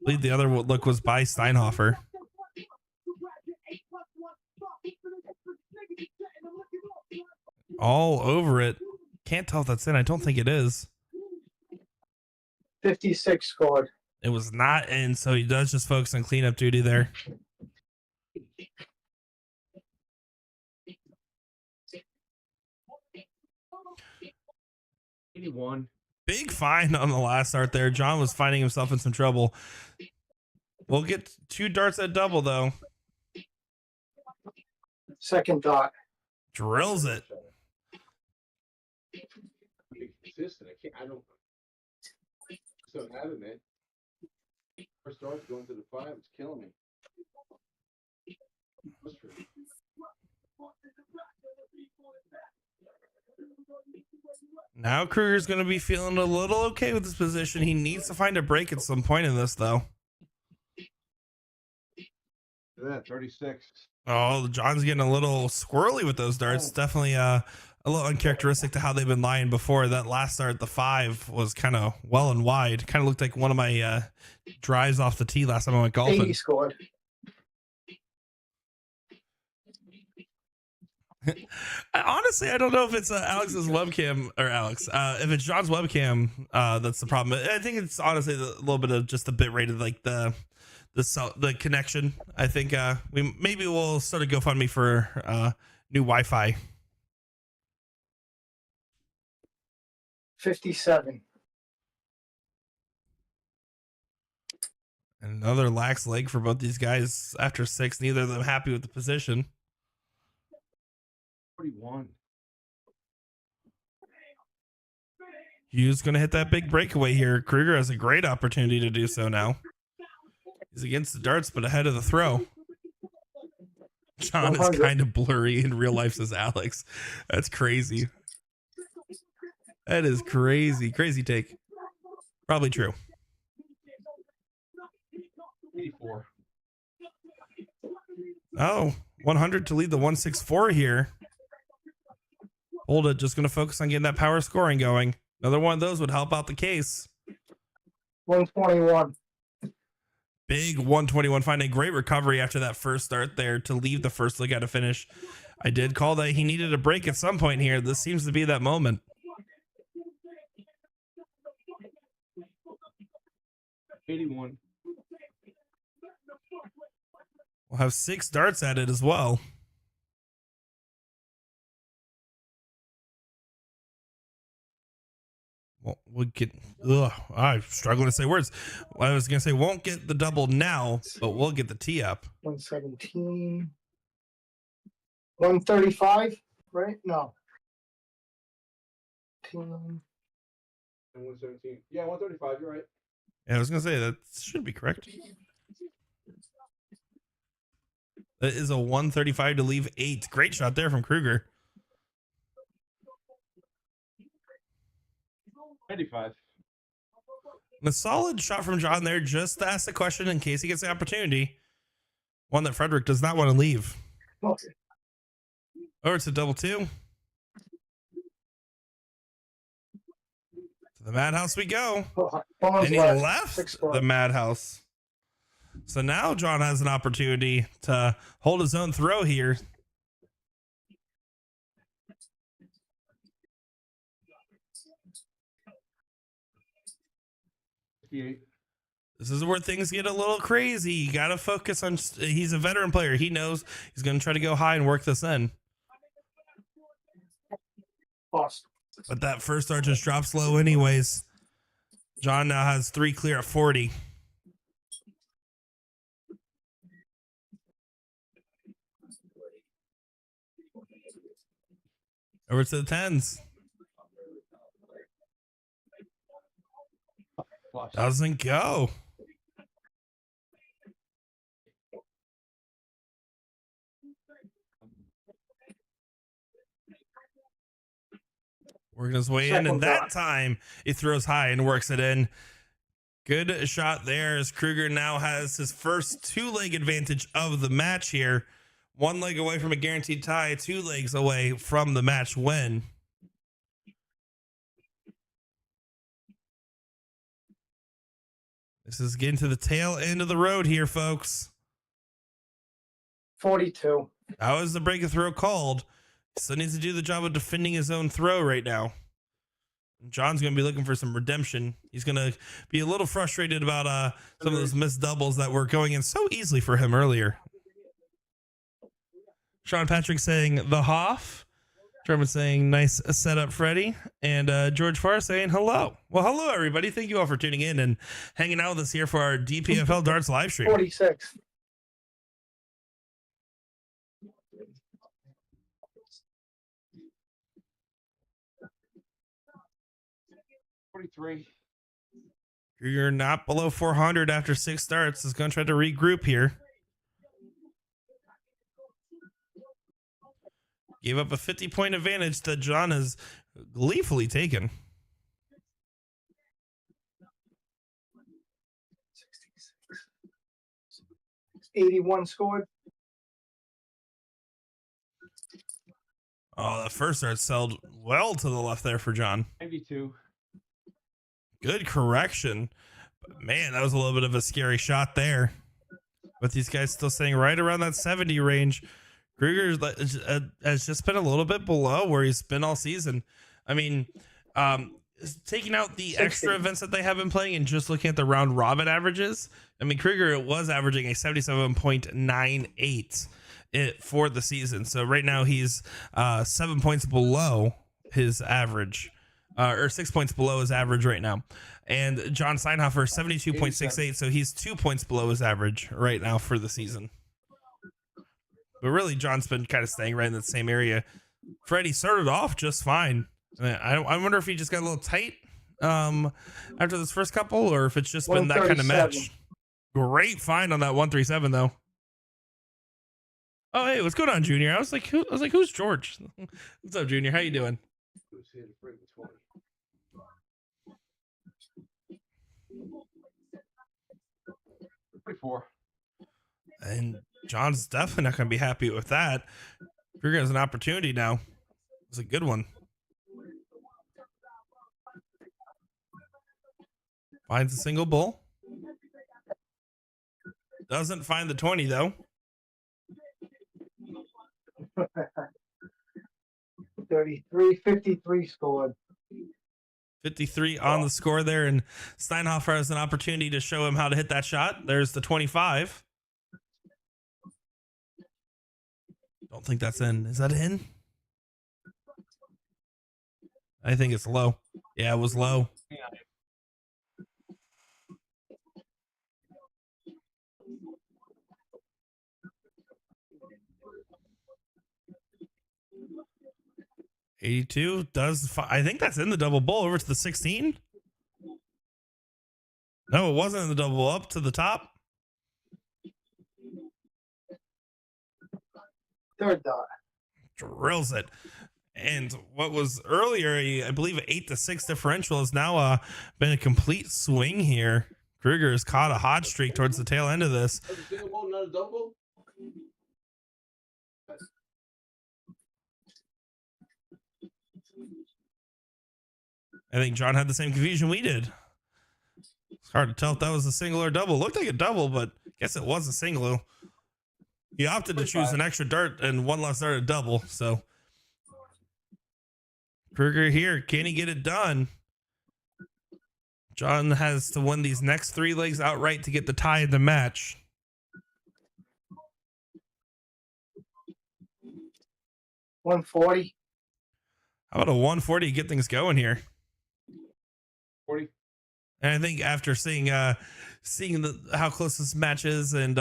believe the other look was by Steinhofer. All over it. Can't tell if that's in. I don't think it is. 56 scored. It was not in, so he does just focus on cleanup duty there. Big find on the last start there. John was finding himself in some trouble. We'll get 2 darts at double, though. Second dot. Drills it. Consistent. I don't have it, man. First dart's going to the 5. It's killing me. Now Krueger's going to be feeling a little okay with this position. He needs to find a break at some point in this, though. Yeah, 36. Oh, John's getting a little squirrely with those darts. Definitely a little uncharacteristic to how they've been lying before. That last start, the 5, was kind of well and wide. Kind of looked like one of my drives off the tee last time I went golfing. 80 scored. Honestly, I don't know if it's Alex's webcam or Alex. If it's John's webcam, that's the problem. I think it's honestly a little bit of just the bit rate of like the connection. I think we'll start a GoFundMe for new Wi-Fi. 57. Another lax leg for both these guys after 6. Neither of them happy with the position. 41. Hughes going to hit that big breakaway here. Krueger has a great opportunity to do so now. He's against the darts, but ahead of the throw. John is 100. kind of blurry in real life, says Alex. That's crazy. That is crazy. Crazy take. Probably true. 84. Oh, 100 to lead the 164 here. Hold it. Just going to focus on getting that power scoring going. Another one of those would help out the case. 121. Big 121. Finding great recovery after that first start there to leave the first leg at a finish. I did call that he needed a break at some point here. This seems to be that moment. 81. We'll have 6 darts at it as well. Well, we'll get. I'm struggling to say words. I was gonna say won't get the double now, but we'll get the tee up. 117. 135, right? No. 10. And 117. Yeah, 135. You're right. Yeah, I was gonna say that should be correct. That is a 135 to leave 8. Great shot there from Krueger. 95. And a solid shot from John there, just to ask the question in case he gets the opportunity. One that Frederick does not want to leave. Okay. Over to double 2. To the madhouse we go. Bones And he left 6-4. the madhouse. So now John has an opportunity to hold his own throw here. This is where things get a little crazy. You got to focus on. He's a veteran player. He knows he's going to try to go high and work this in. Lost. But that first start just drops low anyways. John now has 3 clear at 40. Over to the 10s. Doesn't go. Working his way in, and that time he throws high and works it in. Good shot there as Krueger now has his first 2-leg advantage of the match here. 1 leg away from a guaranteed tie, 2 legs away from the match win. This is getting to the tail end of the road here, folks. 42. How is the break of throw called? Still needs to do the job of defending his own throw right now. John's going to be looking for some redemption. He's going to be a little frustrated about some of those missed doubles that were going in so easily for him earlier. Sean Patrick saying the Hoff. German saying nice setup, Freddie. And George Farr saying hello. Well, hello, everybody. Thank you all for tuning in and hanging out with us here for our DPFL Darts live stream. 46. You're not below 400 after 6 starts. Is going to try to regroup here. Gave up a 50-point advantage that John has gleefully taken. 81 scored. Oh, the first start sailed well to the left there for John. 92. Good correction. But man, that was a little bit of a scary shot there. But these guys still staying right around that 70 range. Krueger has just been a little bit below where he's been all season. I mean, taking out the 60. extra events that they have been playing and just looking at the round robin averages, I mean, Krueger was averaging a 77.98 for the season. So right now he's 7 points below his average or 6 points below his average right now. And John Steinhofer 72.68, so he's 2 points below his average right now for the season. But really, John's been kind of staying right in the same area. Freddie started off just fine. I wonder if he just got a little tight after this first couple, or if it's just been that kind of match. Great find on that 137 though. Oh, hey, what's going on, Junior? I was like, who's George? What's up, Junior? How you doing? 24. And John's definitely not going to be happy with that. Krueger has an opportunity now. It's a good one. Finds a single bull. Doesn't find the 20 though. 53 scored. 53 on the score there, and Steinhofer has an opportunity to show him how to hit that shot. There's the 25. Don't think that's in. Is that in? I think it's low. Yeah, it was low. $82 does. I think that's in the double bowl over to the 16. No, it wasn't in the double bowl. Up to the top. Third dot. Drills it. And what was earlier, I believe, an 8-6 differential has now been a complete swing here. Krueger has caught a hot streak towards the tail end of this. That's a single ball, not a double. I think John had the same confusion we did. It's hard to tell if that was a single or double. Looked like a double, but guess it was a single. He opted to choose an extra dart and one less dart, a double. So Krueger here, can he get it done? John has to win these next 3 legs outright to get the tie in the match. $140. How about a 140 to get things going here? 40. And I think after seeing how close this match is and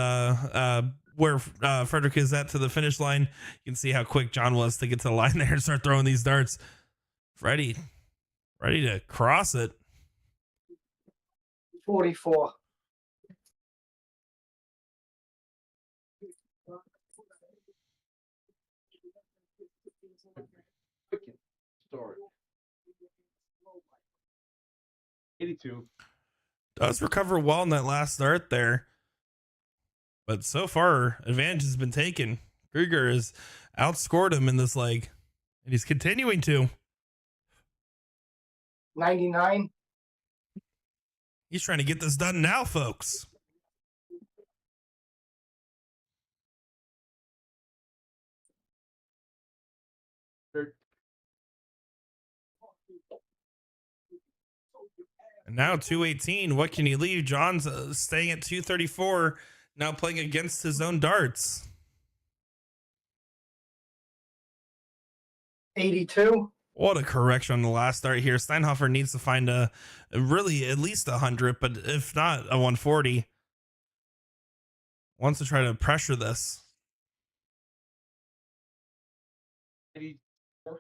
where Frederick is at to the finish line, you can see how quick John was to get to the line there and start throwing these darts. Freddie, ready to cross it. 44. Start. 82. Does recover well in that last dart there. But so far, advantage has been taken. Krueger has outscored him in this leg. And he's continuing to. 99. He's trying to get this done now, folks. And now 218. What can you leave? John's staying at 234. Now playing against his own darts. 82. What a correction on the last dart here. Steinhofer needs to find a really at least 100, but if not a 140. Wants to try to pressure this. 84.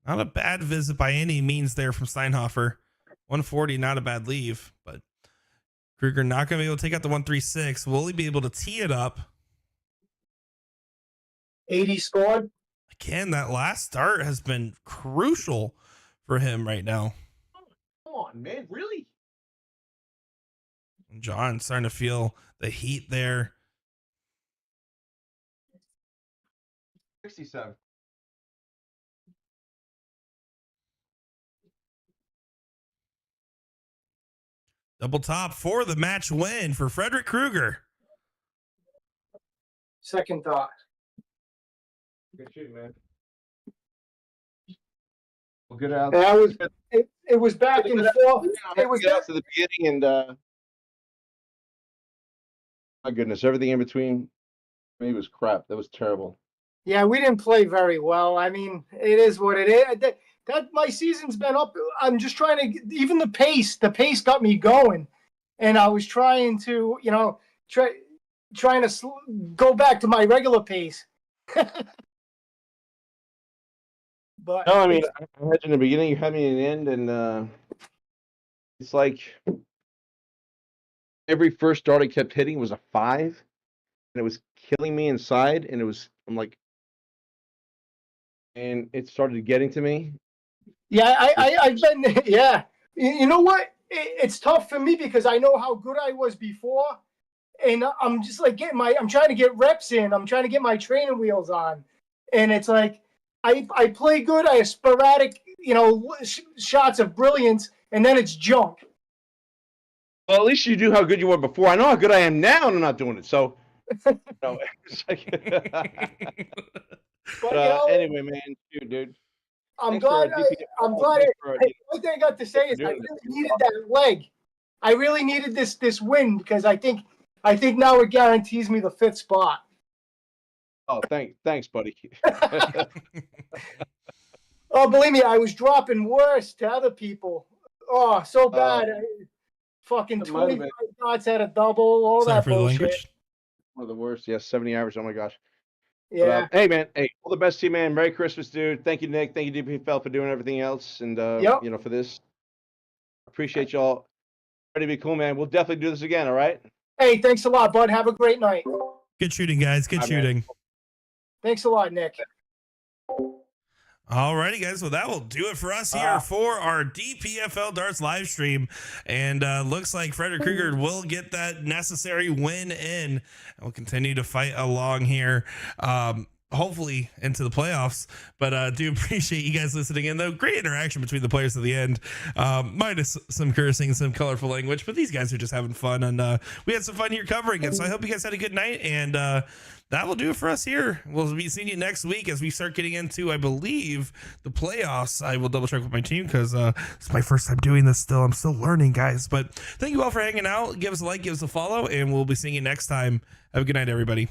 Not a bad visit by any means there from Steinhofer. 140, not a bad leave, but Krueger not going to be able to take out the 136. Will he be able to tee it up? 80 scored. Again, that last start has been crucial for him right now. Come on, man. Really? John's starting to feel the heat there. 67. Double top for the match win for Frederick Krueger. Second dot. Good shooting, man. Well, good out. That was it was back and forth. It was get out to the beginning and my goodness, everything in between maybe was crap. That was terrible. Yeah, we didn't play very well. I mean, it is what it is. That my season's been up. I'm just trying to even the pace. The pace got me going, and I was trying to, trying to go back to my regular pace. But No, I mean, I had you in the beginning, you had me in the end, and it's like every first dart I kept hitting was a 5, and it was killing me inside, and I'm like, and it started getting to me. yeah, I've been, yeah. You know what? It's tough for me because I know how good I was before, and I'm just like I'm trying to get reps in. I'm trying to get my training wheels on, and it's like I play good. I have sporadic, shots of brilliance, and then it's junk. Well, at least you do how good you were before. I know how good I am now, and I'm not doing it. So, it's like, But anyway, man, dude. I'm Thanks for, glad. DPFL. I'm glad. Thanks for, One thing I got to say is I doing really this. needed that leg. I really needed this win because I think now it guarantees me the 5th spot. Oh, thanks, buddy. Oh, believe me, I was dropping worse to other people. Oh, so bad. Fucking It might have 25 been. shots at a double, all Sorry that for the bullshit. language. One of the worst. Yes, 70 average. Oh my gosh. Yeah. But, hey, man. Hey, all the best to you, man. Merry Christmas, dude. Thank you, Nick. Thank you, DPFL, for doing everything else, and Yep. for this. Appreciate y'all. Ready to be cool, man. We'll definitely do this again. All right. Hey, thanks a lot, bud. Have a great night. Good shooting, guys. Good All right, shooting. man. Thanks a lot, Nick. Alrighty, guys. Well, that will do it for us here for our DPFL Darts live stream. And looks like Frederick Krueger will get that necessary win in. And we'll continue to fight along here. Hopefully into the playoffs, but do appreciate you guys listening in, though. Great interaction between the players at the end, minus some cursing, some colorful language, but these guys are just having fun, and we had some fun here covering it. So I hope you guys had a good night, and that will do it for us here. We'll be seeing you next week as we start getting into, I believe, the playoffs. I will double check with my team because it's my first time doing this still. I'm still learning, guys, but thank you all for hanging out. Give us a like, give us a follow, and we'll be seeing you next time. Have a good night, everybody.